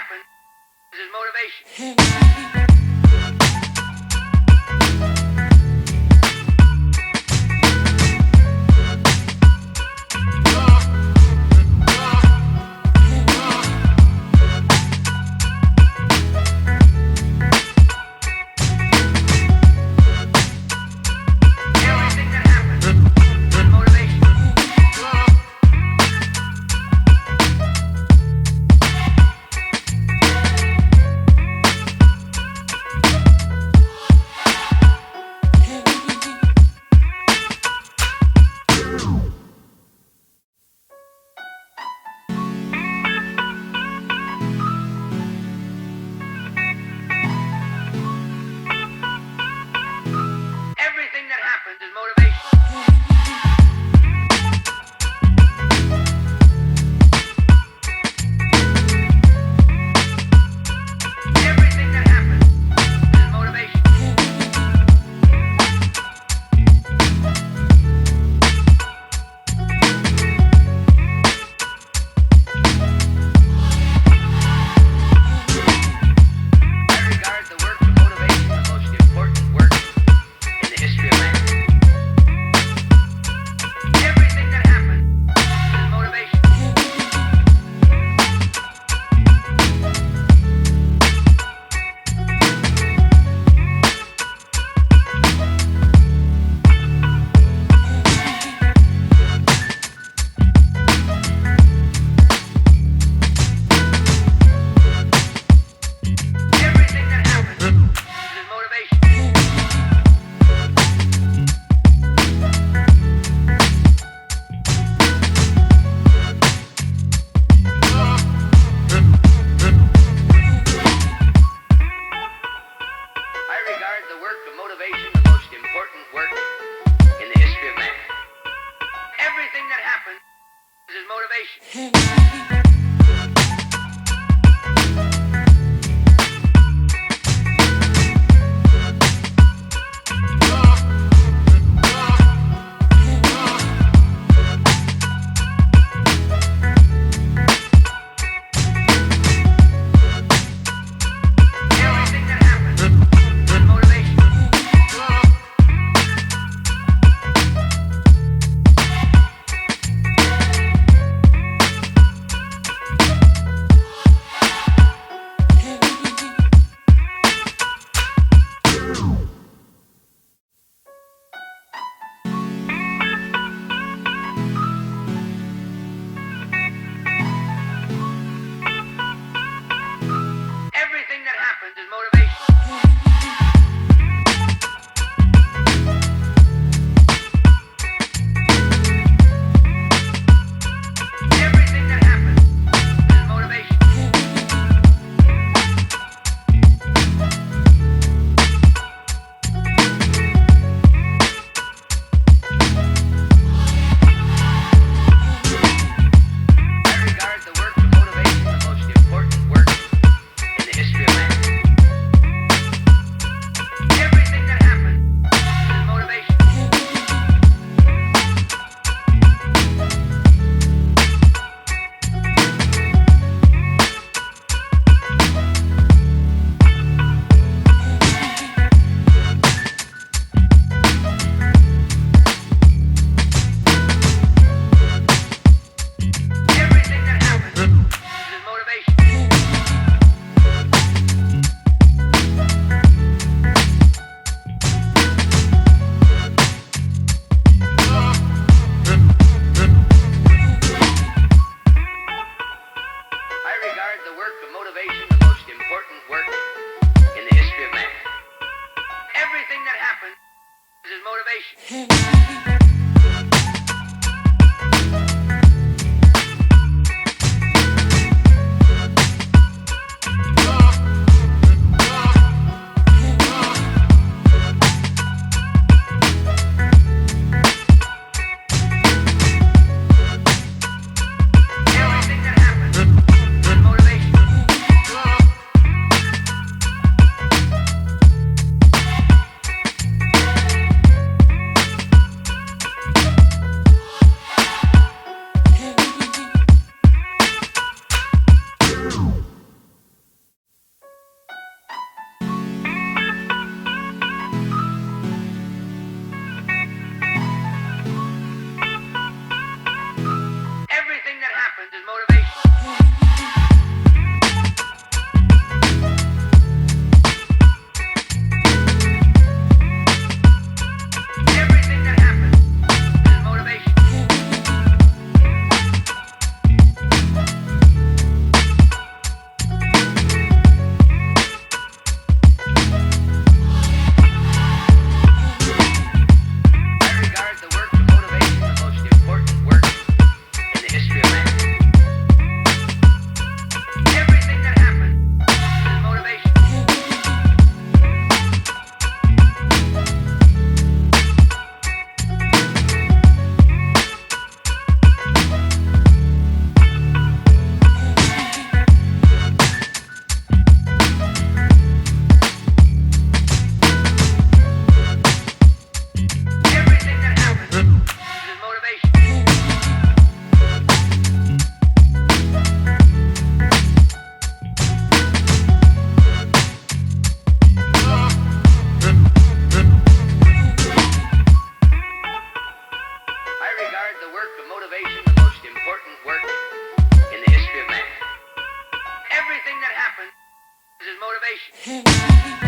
happens is motivation. Everything that happens is motivation. Everything that happens is motivation. I regard the work of motivation the most important work in the history of man. Everything that happens is motivation. Everything that happens is motivation. I regard the work of motivation the most important work in the history of man. Everything that happens is motivation. Everything that happens is motivation. Everything that happens is motivation. Everything that happens is motivation. I regard the work of motivation the most important work in the history of man. Everything that happens is motivation. Everything that happens is motivation. I regard the work of motivation the most important work in the history of man. Everything that happens is motivation. Everything that happens is motivation. is motivation.